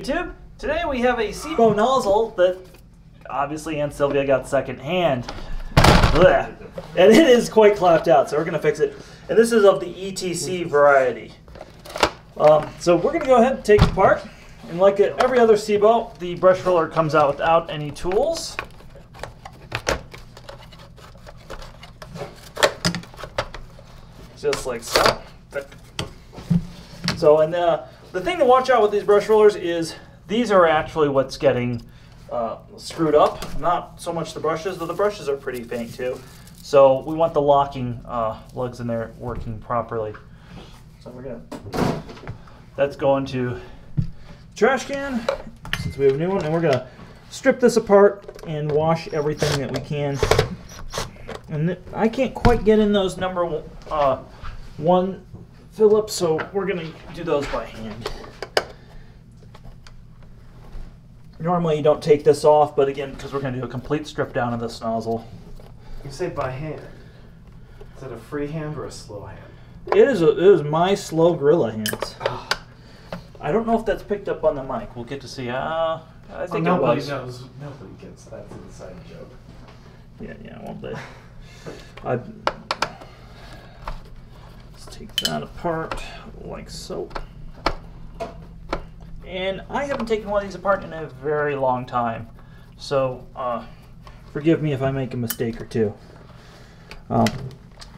YouTube. Today we have a SIBO nozzle that obviously Aunt Sylvia got second hand. Blech. And it is quite clapped out, so we're going to fix it. And this is of the ETC variety. So we're going to go ahead and take it apart. And like every other SIBO, the brush roller comes out without any tools. Just like so. And the thing to watch out with these brush rollers is these are actually what's getting screwed up. Not so much the brushes, though the brushes are pretty faint too. So we want the locking lugs in there working properly. So we're gonna, that's going to the trash can since we have a new one, and we're gonna strip this apart and wash everything that we can. And I can't quite get in those number one Phillips, so we're going to do those by hand. Normally you don't take this off, but again, because we're going to do a complete strip down of this nozzle. You say by hand. Is that a free hand or a slow hand? It is my slow gorilla hands. I don't know if that's picked up on the mic. We'll get to see. I think nobody it was. knows. Nobody gets that. That's an inside joke. Yeah, won't they? Let's take that apart like so. And I haven't taken one of these apart in a very long time, so forgive me if I make a mistake or two.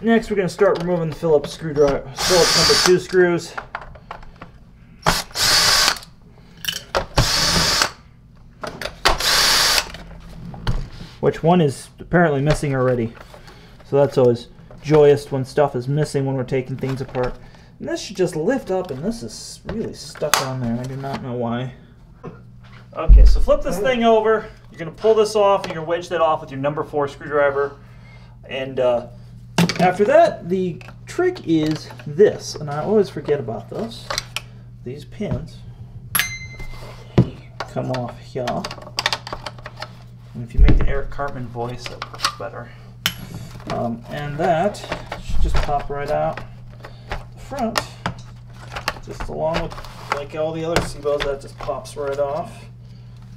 Next, we're going to start removing the Phillips screwdriver, Phillips number 2 screws. Which one is apparently missing already. So that's always joyous when stuff is missing when we're taking things apart. And this should just lift up, and this is really stuck on there. I do not know why. Okay, so flip this thing over. You're going to pull this off, and you're going to wedge that off with your number 4 screwdriver. And after that, the trick is this, and I always forget about this. These pins come off here. And if you make the Eric Cartman voice, that works better. And that should just pop right out the front, just along with like all the other SIBOs. That just pops right off,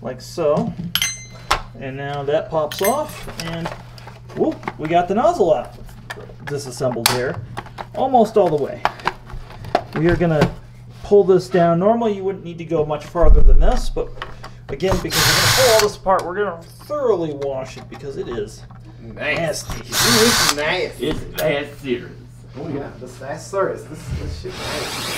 like so. And now that pops off, and whoop, we got the nozzle out, disassembled here, almost all the way. We are gonna pull this down. Normally you wouldn't need to go much farther than this, but again, because we're going to pull all this apart, we're going to thoroughly wash it because it is nasty. It's nasty. It's nasty. Oh yeah, this nice service. This shit nasty.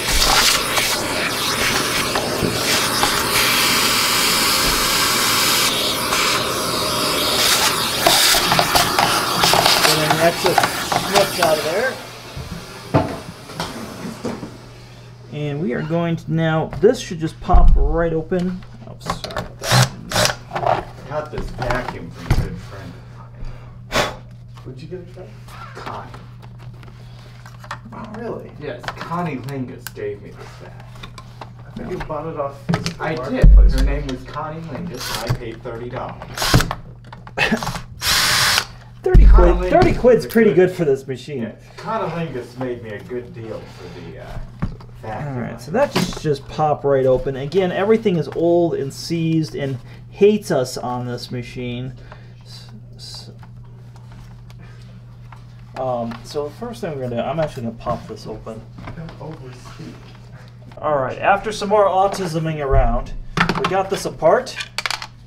And then the excess slips out of there. And we are going to now, this should just pop right open. Oh, sorry about that. I got this vacuum from a good friend of mine. Who'd you get it from? Connie. Oh, really? Yes, Connie Lingus gave me this vacuum. I think you bought it off Facebook I did. Marketplace. Her name was Connie Lingus, and I paid $30. 30 quid's pretty good for this machine. Yes, Connie Lingus made me a good deal for the vacuum. Alright, so that just pop right open. Again, everything is old and seized and hates us on this machine. So the first thing we're going to do, I'm actually going to pop this open. Don't overspeak. Alright, after some more autisming around, we got this apart.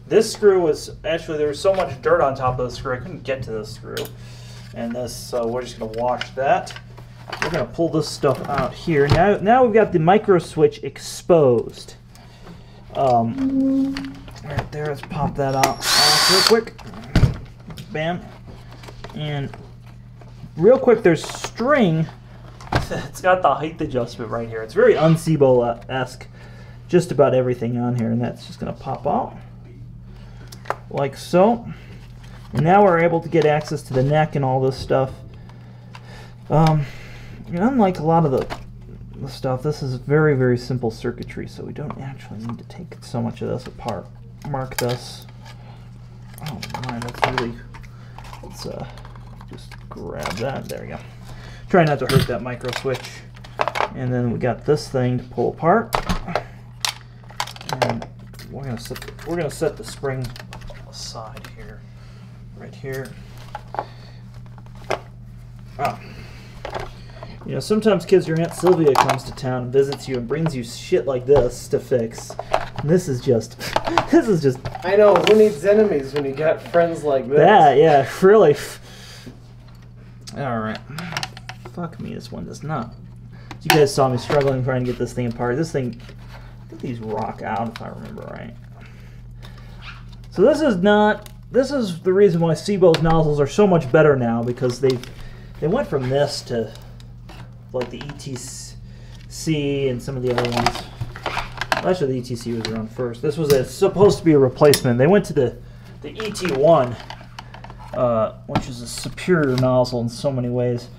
This screw was, actually there was so much dirt on top of the screw, I couldn't get to this screw. And this, so we're just going to wash that. We're going to pull this stuff out here. Now we've got the micro switch exposed. Right there, let's pop that off real quick. Bam. And real quick, there's string. It's got the height adjustment right here. It's very un-SIBO-esque. Just about everything on here, and that's just going to pop out. Like so. And now we're able to get access to the neck and all this stuff. And unlike a lot of the stuff, this is very, very simple circuitry, so we don't actually need to take so much of this apart. Mark this. Oh my, that's really, let's just grab that. There we go. Try not to hurt that micro switch. And then we got this thing to pull apart. And we're gonna set the spring aside here, right here. Ah. You know, sometimes kids, your Aunt Sylvia comes to town and visits you and brings you shit like this to fix. And this is just, I know, who needs enemies when you got friends like this? that, yeah, really. Alright. Fuck me, this one does not. You guys saw me struggling trying to get this thing apart. This thing, I think these rock out if I remember right. So this is the reason why Sebo's nozzles are so much better now, because they went from this to like the ETC and some of the other ones. Well, actually, the ETC was around first. This was supposed to be a replacement. They went to the ET1, which is a superior nozzle in so many ways.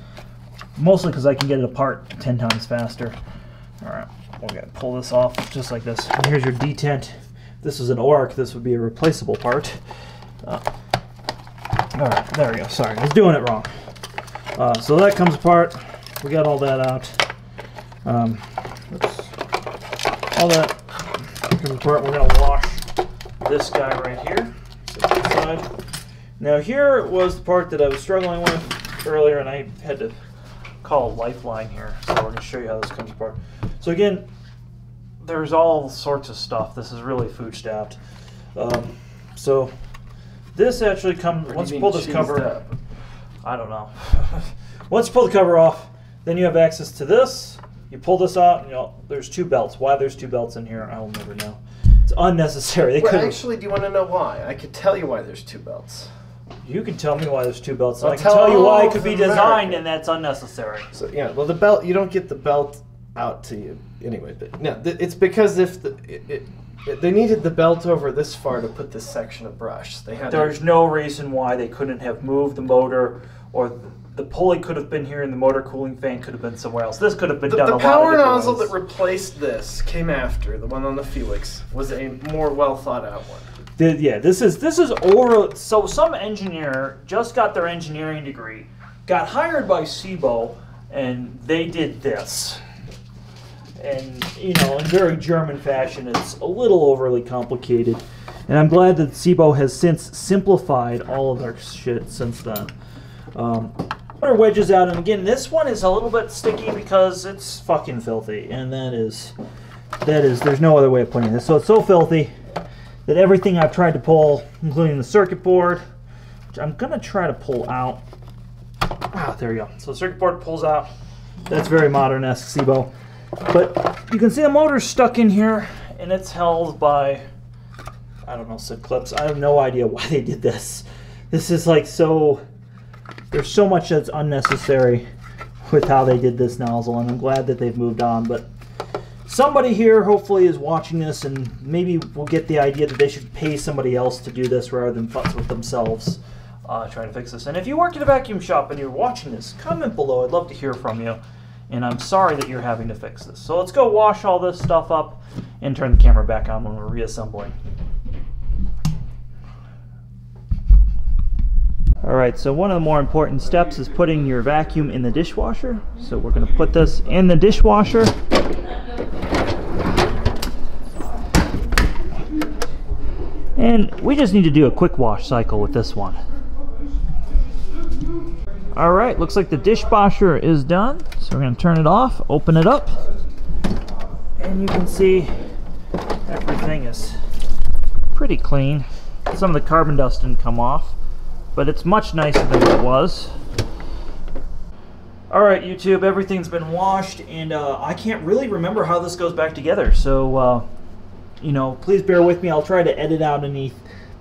Mostly because I can get it apart 10 times faster. Alright, we're going to pull this off just like this. And here's your detent. If this was an ORC, this would be a replaceable part. Alright, there we go. Sorry, I was doing it wrong. So that comes apart. We got all that out. Oops. All that comes apart. We're going to wash this guy right here. Set it aside. Now here was the part that I was struggling with earlier, and I had to call a lifeline here. So we're going to show you how this comes apart. So again, there's all sorts of stuff. This is really food-staffed. So this actually comes, once you pull this cover, up? I don't know. Once you pull the cover off, then you have access to this. You pull this out, and there's two belts. Why there's two belts in here, I will never know. It's unnecessary. Well, actually, do you want to know why? I could tell you why there's two belts. You can tell me why there's two belts, and I'll I can tell you why it could tell be designed, America. and that's unnecessary. So yeah, well, the belt, you don't get the belt out to you anyway. But no, it's because if they needed the belt over this far to put this section of brush. They had. There's no reason why they couldn't have moved the motor, or the pulley could have been here, and the motor cooling fan could have been somewhere else. This could have been done a lot of The power different nozzle ways. that replaced this came after the one on the Felix was a more well thought out one. Yeah, this is over. So some engineer just got their engineering degree, got hired by Sebo, and they did this. And in very German fashion, it's a little overly complicated. And I'm glad that Sebo has since simplified all of their shit since then. Put our wedges out, and again, this one is a little bit sticky because it's fucking filthy, and that is, there's no other way of putting this. So it's so filthy that everything I've tried to pull, including the circuit board, which I'm gonna try to pull out. Ah, there you go. So the circuit board pulls out. That's very modern-esque Sebo. But you can see the motor's stuck in here, and it's held by, I don't know, some clips. I have no idea why they did this. This is like so, there's so much that's unnecessary with how they did this nozzle, and I'm glad that they've moved on. But somebody here hopefully is watching this, and maybe will get the idea that they should pay somebody else to do this rather than futz with themselves trying to fix this. And if you work at a vacuum shop and you're watching this, comment below. I'd love to hear from you. And I'm sorry that you're having to fix this. So let's go wash all this stuff up and turn the camera back on when we're reassembling. Alright, so one of the more important steps is putting your vacuum in the dishwasher. So we're going to put this in the dishwasher. And we just need to do a quick wash cycle with this one. Alright, looks like the dishwasher is done. So we're going to turn it off, open it up, and you can see everything is pretty clean. Some of the carbon dust didn't come off, but it's much nicer than it was. Alright YouTube, everything's been washed, and I can't really remember how this goes back together. So, please bear with me. I'll try to edit out any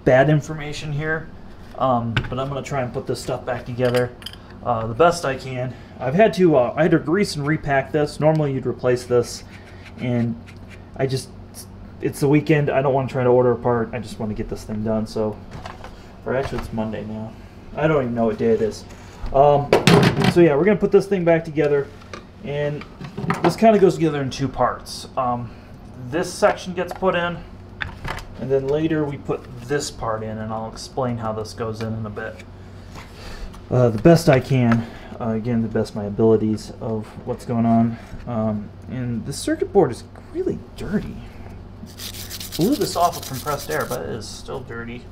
bad information here. But I'm going to try and put this stuff back together the best I can. I had to grease and repack this. Normally you'd replace this, and it's the weekend. I don't want to try to order a part. I just want to get this thing done. So, or actually it's Monday now. I don't even know what day it is. So yeah, we're going to put this thing back together, and this kind of goes together in two parts. This section gets put in, and then later we put this part in, and I'll explain how this goes in a bit. The best I can, again, the best my abilities of what's going on. And the circuit board is really dirty. blew this off with compressed air, but it is still dirty.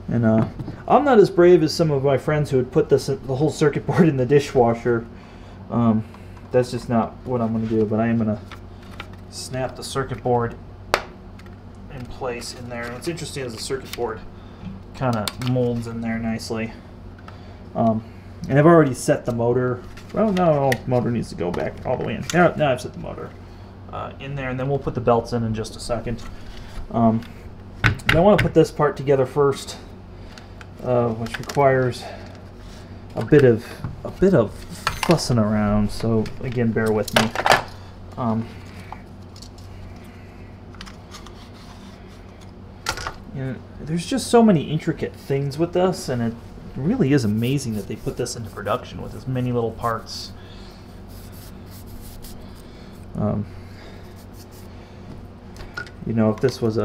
And I'm not as brave as some of my friends who would put the whole circuit board in the dishwasher. That's just not what I'm going to do, but I am going to snap the circuit board in place in there. And what's interesting is the circuit board kind of molds in there nicely. And I've already set the motor. Well, no, motor needs to go back all the way in. Now I've set the motor in there, and then we'll put the belts in just a second. I want to put this part together first, which requires a bit of fussing around. So again, bear with me. You know, there's just so many intricate things with this, and it really is amazing that they put this into production with as many little parts. You know, if this was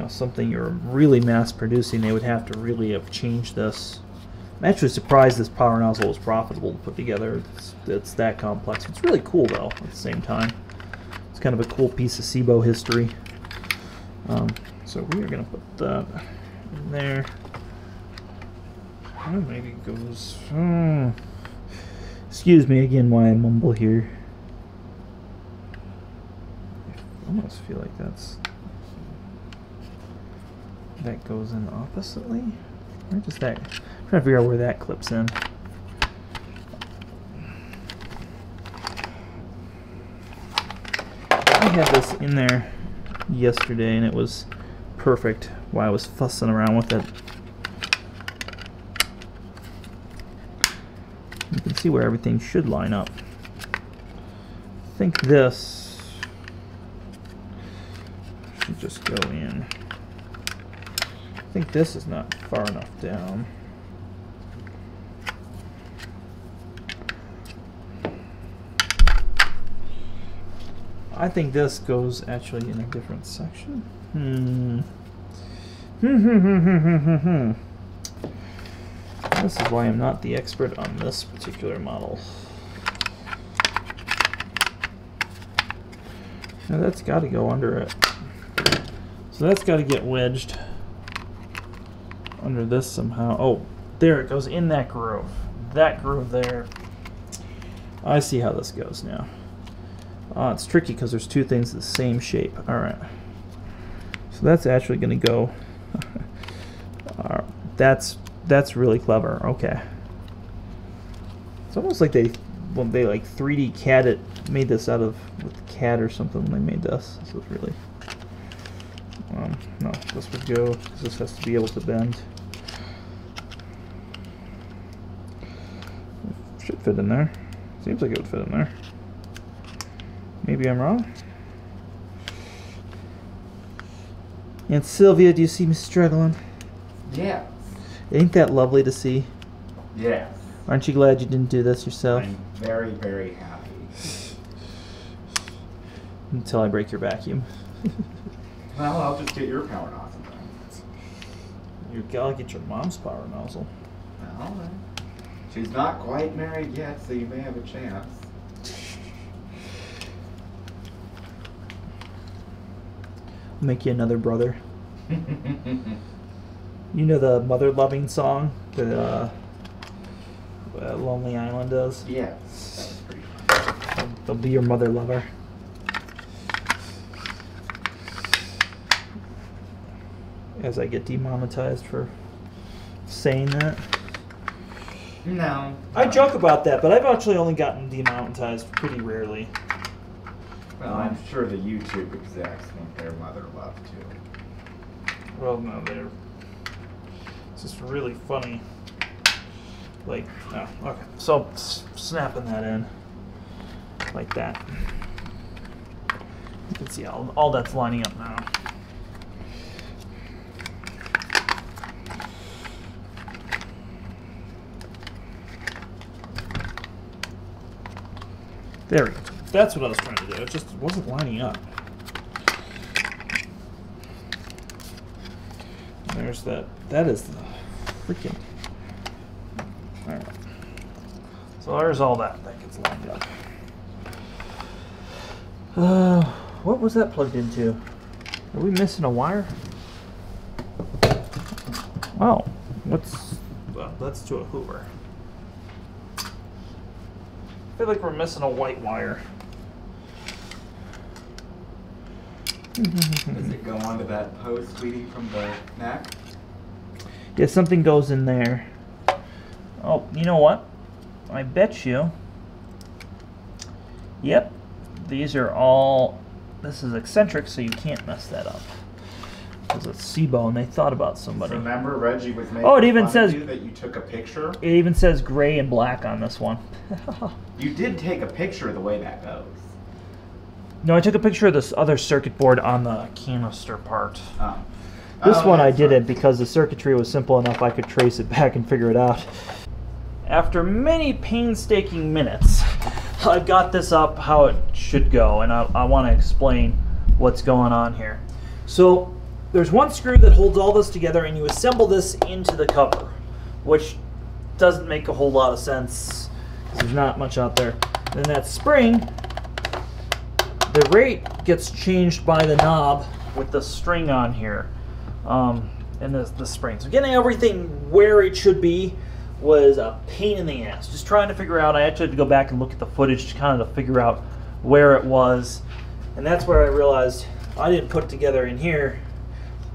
something you're really mass producing, they would have to really have changed this. I'm actually surprised this power nozzle was profitable to put together. It's that complex. It's really cool though at the same time. It's kind of a cool piece of SIBO history. So we are going to put that in there. Oh, maybe it goes... Excuse me again why I mumble here. I almost feel like that goes in oppositely. Where does that... I'm trying to figure out where that clips in. I had this in there yesterday and it was perfect while I was fussing around with it. You can see where everything should line up. I think this should just go in. I think this is not far enough down. I think this goes actually in a different section. This is why I'm not the expert on this particular model. Now that's got to go under it. So that's got to get wedged under this somehow. Oh, there it goes in that groove. That groove there. I see how this goes now. It's tricky because there's two things the same shape. Alright. So that's actually going to go... That's really clever. Okay. It's almost like they like 3D CAD it, made this out of with CAD or something when they made this. This was really... no, this would go, because this has to be able to bend. Should fit in there. Seems like it would fit in there. Maybe I'm wrong. And Sylvia, do you see me struggling? Yeah. Ain't that lovely to see? Yeah. Aren't you glad you didn't do this yourself? I'm very, very happy. Until I break your vacuum. Well, I'll just get your power nozzle then. You gotta get your mom's power nozzle. All right. She's not quite married yet, so you may have a chance. I'll make you another brother. You know the mother loving song that Lonely Island does? Yeah, that's pretty fun. They'll be your mother lover. As I get demonetized for saying that. No. I joke about that, but I've actually only gotten demonetized pretty rarely. Well, I'm sure the YouTube execs think their mother loved too. Well, no, they're... It's just really funny. Like, oh, okay. So, snapping that in. Like that. You can see all that's lining up now. There we go. That's what I was trying to do. It just wasn't lining up. There's that. That is the freaking... Alright. So there's all that gets lined up. What was that plugged into? Are we missing a wire? Oh, well, that's to a Hoover. I feel like we're missing a white wire. Does it go onto that post leading from the neck? Yeah, something goes in there. Oh, you know what? I bet you. Yep, these are all. This is eccentric, so you can't mess that up. Because it's C-bone. They thought about somebody. Remember, Reggie was making Oh, it even fun says- of you that you took a picture. It even says gray and black on this one. You did take a picture of the way that goes. No, I took a picture of this other circuit board on the canister part. Oh. This Oh, one I that's right. didn't because the circuitry was simple enough I could trace it back and figure it out. After many painstaking minutes, I've got this up how it should go, and I want to explain what's going on here. So there's one screw that holds all this together, and you assemble this into the cover, which doesn't make a whole lot of sense because there's not much out there. Then that spring, the rate gets changed by the knob with the string on here, and the spring. So getting everything where it should be was a pain in the ass. Just trying to figure out, I actually had to go back and look at the footage to kind of figure out where it was. And that's where I realized I didn't put it together in here.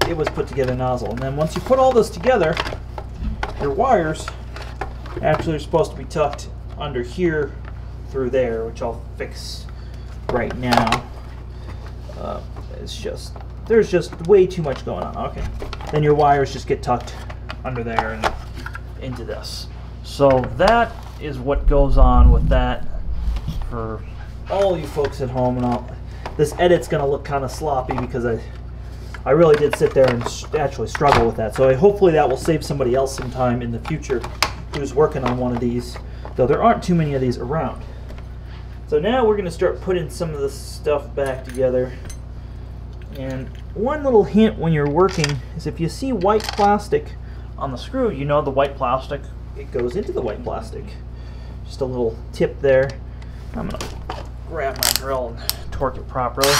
It was put together nozzle. And then once you put all this together, your wires actually are supposed to be tucked under here through there, which I'll fix right now. There's just way too much going on. Okay. Then your wires just get tucked under there and into this. So that is what goes on with that for all you folks at home. And this edit's going to look kind of sloppy because I really did sit there and actually struggle with that. So hopefully that will save somebody else some time in the future who's working on one of these, though there aren't too many of these around. So now we're going to start putting some of this stuff back together. And one little hint when you're working is if you see white plastic on the screw, you know the white plastic, it goes into the white plastic. Just a little tip there. I'm going to grab my drill and torque it properly.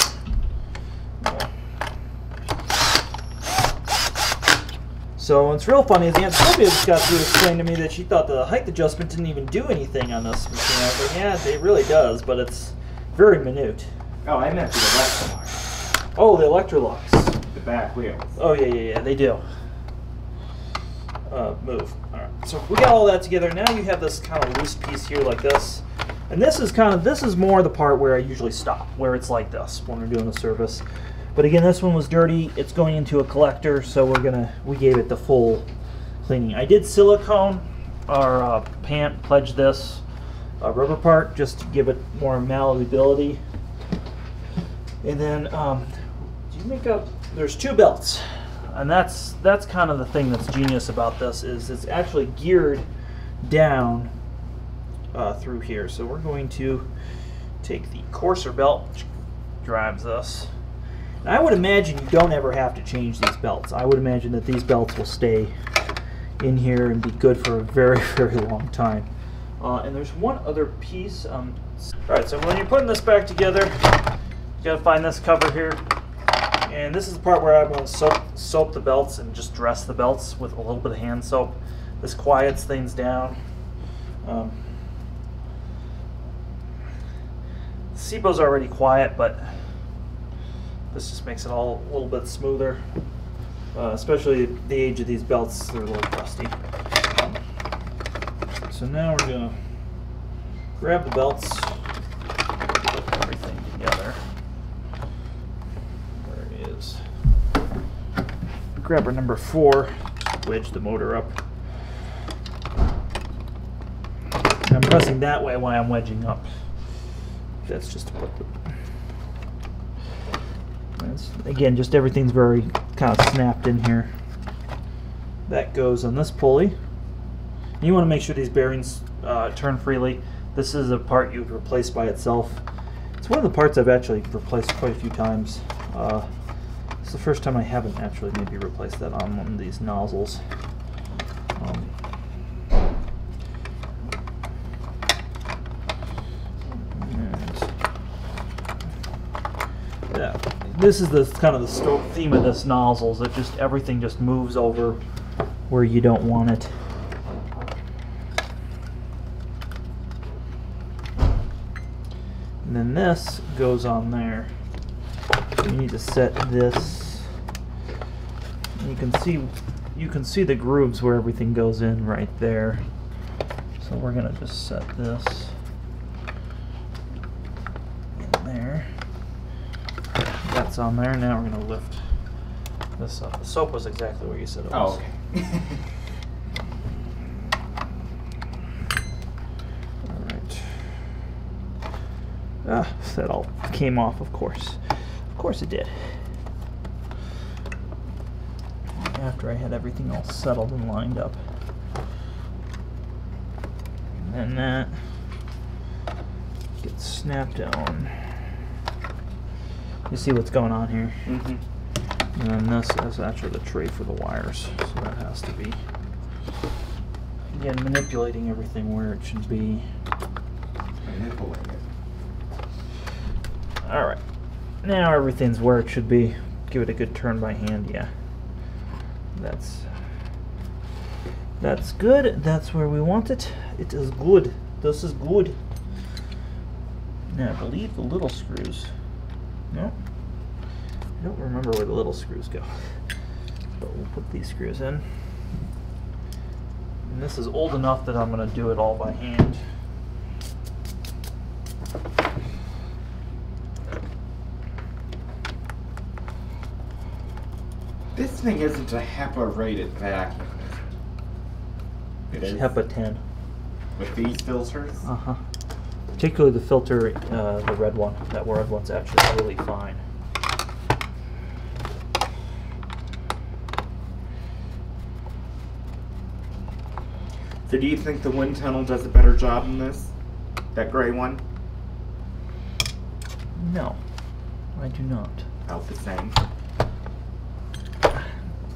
So what's real funny is Aunt Sylvia just got through explaining to me that she thought the height adjustment didn't even do anything on this machine. I was like, yeah, it really does, but it's very minute. Oh, I meant the Electrolux. Oh, the Electrolux. The back wheels. Oh, yeah, they do. Move. Alright, so we got all that together. Now you have this kind of loose piece here like this. And this is more the part where I usually stop, where it's like this when we're doing the service. But again, this one was dirty. It's going into a collector, so we gave it the full cleaning. I did silicone or pledge this rubber part just to give it more malleability. And then there's two belts, and that's kind of the thing that's genius about this is it's actually geared down through here. So we're going to take the coarser belt, which drives this. And I would imagine you don't ever have to change these belts. I would imagine that these belts will stay in here and be good for a very, very long time. And there's one other piece. All right, so when you're putting this back together, you gotta find this cover here. And this is the part where I'm going to soap the belts and just dress the belts with a little bit of hand soap. This quiets things down. SIBO's already quiet, but this just makes it all a little bit smoother. Especially the age of these belts, they're a little rusty. So now we're going to grab the belts, put everything together. Grab our number 4, wedge the motor up. I'm pressing that way while I'm wedging up. That's just to put again, just everything's very kind of snapped in here. That goes on this pulley. And you want to make sure these bearings turn freely. This is a part you would replace by itself. It's one of the parts I've actually replaced quite a few times. It's the first time I haven't actually maybe replaced that on one of these nozzles. this is the kind of the theme of this nozzle, is that just everything just moves over where you don't want it. And then this goes on there. You need to set this. And you can see the grooves where everything goes in right there. So we're gonna just set this in there. That's on there. Now we're gonna lift this up. The soap was exactly where you said it was. Oh, okay. That all came off, of course. Of course it did. After I had everything all settled and lined up. And then that gets snapped on. You see what's going on here? Mm-hmm. And then this is actually the tray for the wires. So that has to be, again, manipulating everything where it should be. Manipulate it. Alright, now everything's where it should be. Give it a good turn by hand, yeah. That's good. That's where we want it. It is good. This is good. Now I believe the little screws. No? I don't remember where the little screws go. But we'll put these screws in. And this is old enough that I'm going to do it all by hand. This thing isn't a HEPA-rated vacuum, is it? It is? HEPA 10. With these filters? Uh-huh. Particularly the filter, the red one. That red one's actually really fine. So do you think the wind tunnel does a better job than this? That gray one? No, I do not. About the same.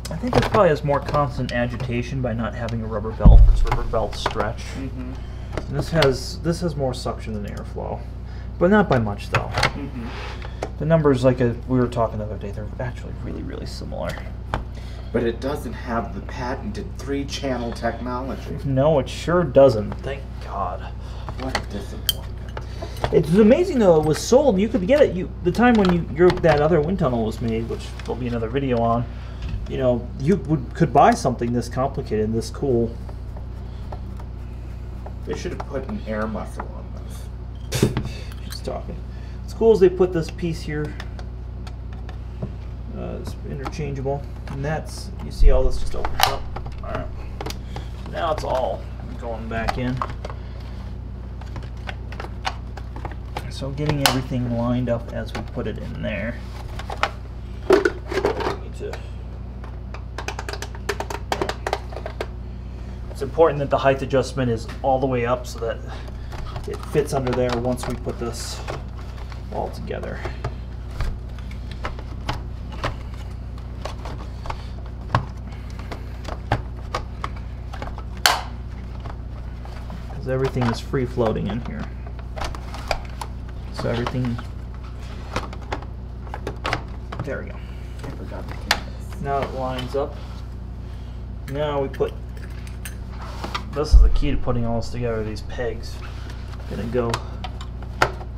I think this probably has more constant agitation by not having a rubber belt, because rubber belts stretch. Mm-hmm. And this has more suction than airflow, but not by much though. Mm-hmm. The numbers, like we were talking the other day, they're actually really, really similar. But it doesn't have the patented 3-channel technology. No, it sure doesn't. Thank God. What a disappointment. It's amazing though. It was sold. You could get it. The time when that other wind tunnel was made, which there'll be another video on. You know, you could buy something this complicated, this cool. They should have put an air muscle on this. She's talking. It's cool as they put this piece here. It's interchangeable, and that's, you see all this just opens up. All right. Now it's all going back in. So getting everything lined up as we put it in there. It's important that the height adjustment is all the way up so that it fits under there once we put this all together. Because everything is free floating in here. So everything, there we go. I forgot the canvas. Now it lines up. Now we put, this is the key to putting all this together, these pegs. Gonna go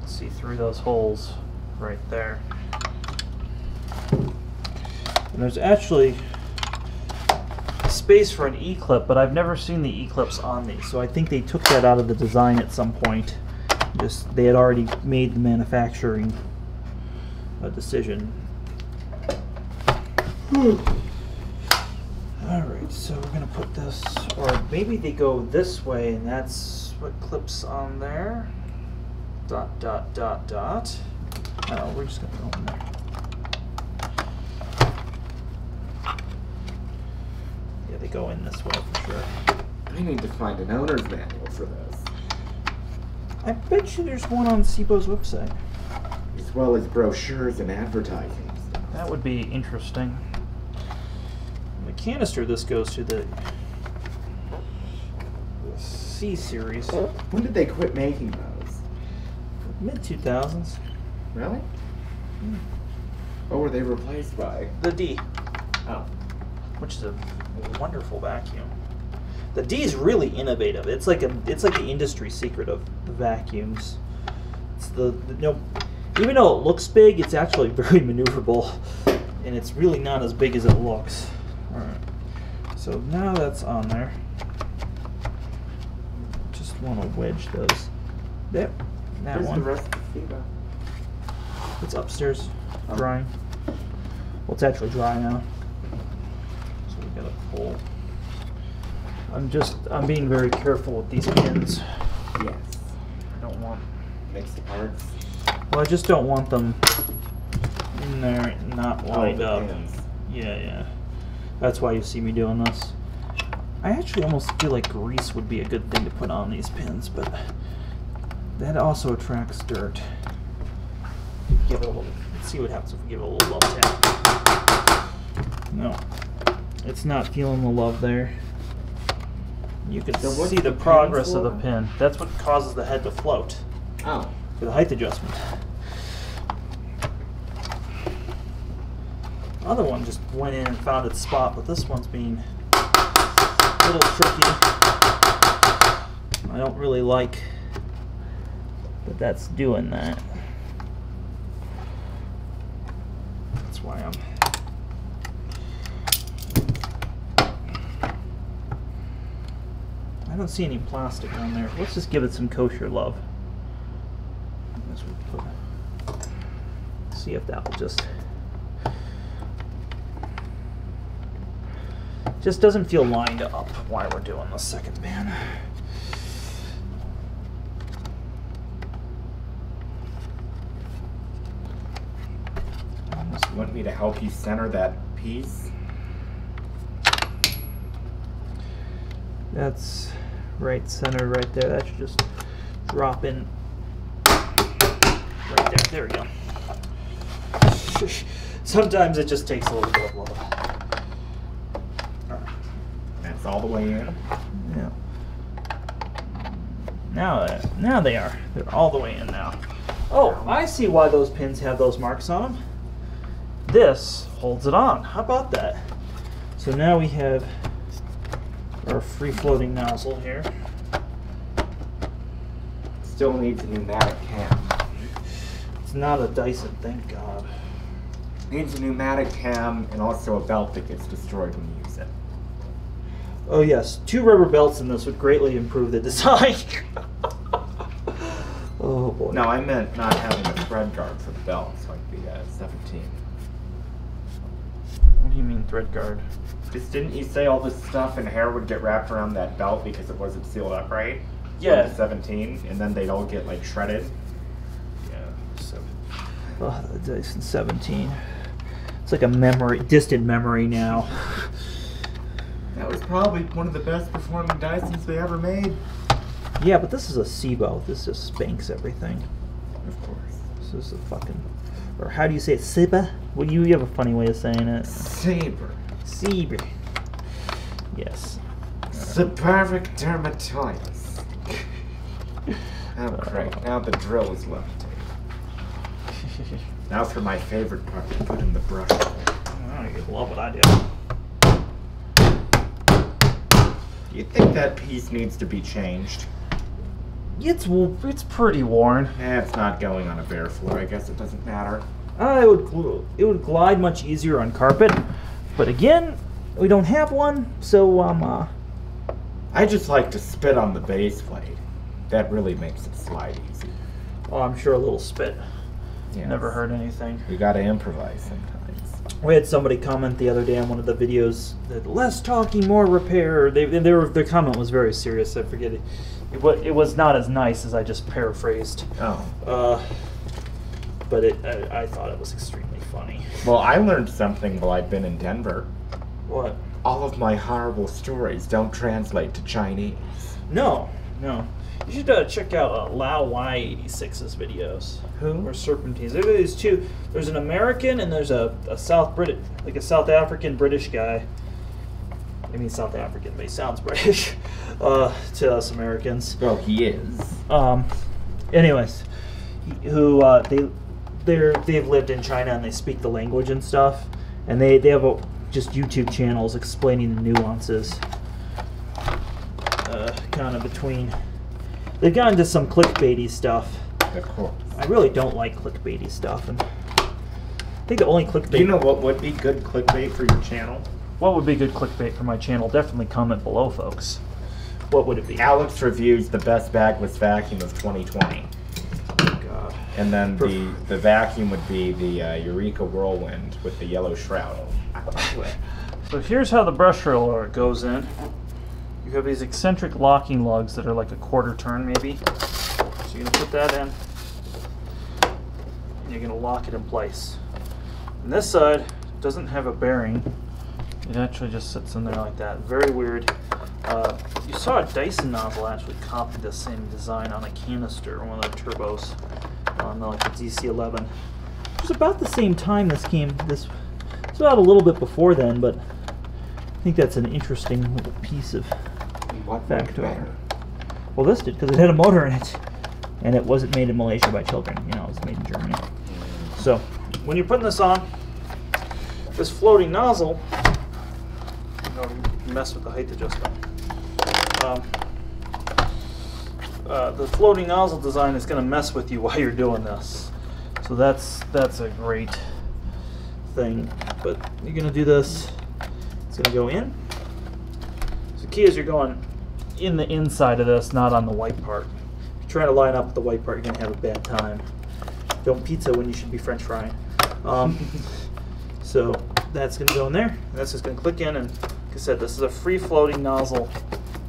see through those holes right there. And there's actually space for an E-clip, but I've never seen the E-clips on these, so I think they took that out of the design at some point. Just, they had already made the manufacturing decision. Alright, so we're going to put this, or maybe they go this way and that's what clips on there. Dot, dot, dot, dot. Oh, we're just going to go in there. Yeah, they go in this way for sure. I need to find an owner's manual for this. I bet you there's one on SIBO's website. As well as brochures and advertising stuff. That would be interesting. The canister this goes to the C series. When did they quit making those? Mid 2000s. Really? What were they replaced by? The D, Oh. which is a wonderful vacuum. The D is really innovative. It's like the industry secret of the vacuums. It's even though it looks big, it's actually very maneuverable, and it's really not as big as it looks. All right. So now that's on there. Just want to wedge those. There. That Where's one. the rest of the feeder? It's upstairs, Oh. drying. Well, it's actually dry now. So we gotta pull. I'm being very careful with these pins. Yes. I don't want. Mix the parts. Well, I just don't want them in there and not lined up. Pins. Yeah. That's why you see me doing this. I actually almost feel like grease would be a good thing to put on these pins, but that also attracts dirt. Give it a little. Let's see what happens if we give it a little love tap. No, it's not feeling the love there. You can So what's see the the pin progress of the for? pin. That's what causes the head to float Oh. for the height adjustment. The other one just went in and found its spot, but this one's being a little tricky. I don't really like that that's doing that. That's why I'm... I don't see any plastic on there. Let's just give it some kosher love. That's what we put. See if that will just doesn't feel lined up while we're doing the second pan. You want me to help you center that piece? That's right center right there. That should just drop in right there. There we go. Sometimes it just takes a little bit of love. That's all the way in. Yeah. Now they are. They're all the way in now. Oh, I see why those pins have those marks on them. This holds it on. How about that? So now we have our free-floating nozzle here. Still needs a pneumatic cam. It's not a Dyson, thank God. Needs a pneumatic cam and also a belt that gets destroyed when you use it. Oh yes, 2 rubber belts in this would greatly improve the design. Oh boy. No, I meant not having a thread guard for the belts like the 17. What do you mean thread guard? Just didn't you say all this stuff and hair would get wrapped around that belt because it wasn't sealed up right? Yeah. On the 17, and then they'd all get like shredded. Oh, the Dyson 17. It's like a distant memory now. That was probably one of the best performing Dysons they ever made. Yeah, but this is a SIBO. This just spanks everything. Of course. This is a fucking... Or how do you say it? Siba? Well, you have a funny way of saying it. Saber. Saber. Yes. Seborrheic dermatitis. Oh, great. Now the drill is left. Now for my favorite part, to put in the brush. Oh, you love what I do. Do you think that piece needs to be changed? It's pretty worn. It's not going on a bare floor. I guess it doesn't matter. It would glide much easier on carpet, but again, we don't have one, so I just like to spit on the base plate. That really makes it slide easy. Oh, I'm sure a little spit. Yes. Never heard anything. We gotta improvise sometimes. We had somebody comment the other day on one of the videos that less talking, more repair. Their comment was very serious. I forget it. It was not as nice as I just paraphrased. Oh. But I thought it was extremely funny. Well, I learned something while I'd been in Denver. What? All of my horrible stories don't translate to Chinese. No. You should check out Lao Y86's videos. Who? Or Serpentines. There's two. There's an American and there's a South African British guy. I mean South African, but he sounds British to us Americans. Well, he is. Anyways, they've lived in China and they speak the language and stuff, and they have just YouTube channels explaining the nuances, kind of between. They've gotten into some clickbaity stuff. Of course. I really don't like clickbaity stuff, and I think the only clickbait. Do you know what would be good clickbait for your channel? What would be good clickbait for my channel? Definitely comment below, folks. What would it be? Alex reviews the best bagless vacuum of 2020. Oh, God. And then the vacuum would be the Eureka Whirlwind with the yellow shroud. So here's how the brush roller goes in. You have these eccentric locking lugs that are like a quarter turn maybe. So you're going to put that in. And you're going to lock it in place. And this side doesn't have a bearing. It actually just sits in there like that. Very weird. You saw a Dyson nozzle actually copied the same design on a canister, one of the turbos, on like the DC-11. It was about the same time this came. This was about a little bit before then, but I think that's an interesting little piece of factoid. Well, this did because it had a motor in it, and it wasn't made in Malaysia by children. You know, it was made in Germany. So when you're putting this on, this floating nozzle. Mess with the height adjustment. The floating nozzle design is going to mess with you while you're doing this, so that's a great thing. But you're going to do this. It's going to go in. So the key is you're going in the inside of this, not on the white part. If you're trying to line up with the white part, you're going to have a bad time. Don't pizza when you should be French frying. So that's going to go in there. And that's just going to click in, and like I said, this is a free floating nozzle.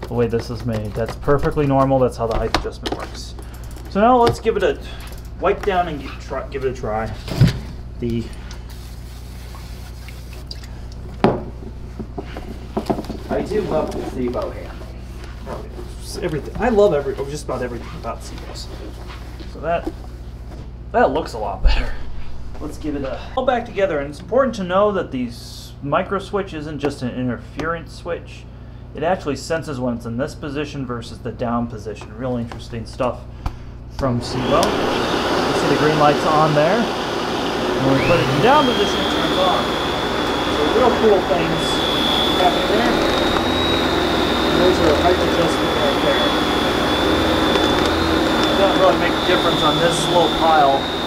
The way this is made, that's perfectly normal. That's how the height adjustment works. So now let's give it a wipe down and give it a try. I do love the SIBO handle. Everything. I love just about everything about SIBOs. So that looks a lot better. Let's give it all back together. And it's important to know that these micro switch isn't just an interference switch. It actually senses when it's in this position versus the down position. Real interesting stuff from SIBO. You see the green light's on there. And when we put it in down position, it turns on. So real cool things happening there. And those are height adjustment right there. It doesn't really make a difference on this slow pile.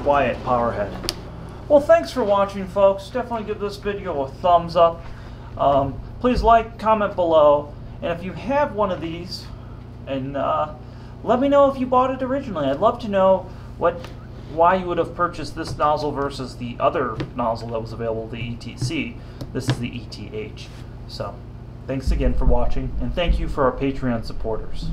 Quiet power head. Well, thanks for watching, folks. Definitely give this video a thumbs up. Please like, comment below, and if you have one of these, and let me know if you bought it originally. I'd love to know why you would have purchased this nozzle versus the other nozzle that was available, the ETC. This is the ETH. So, thanks again for watching, and thank you for our Patreon supporters.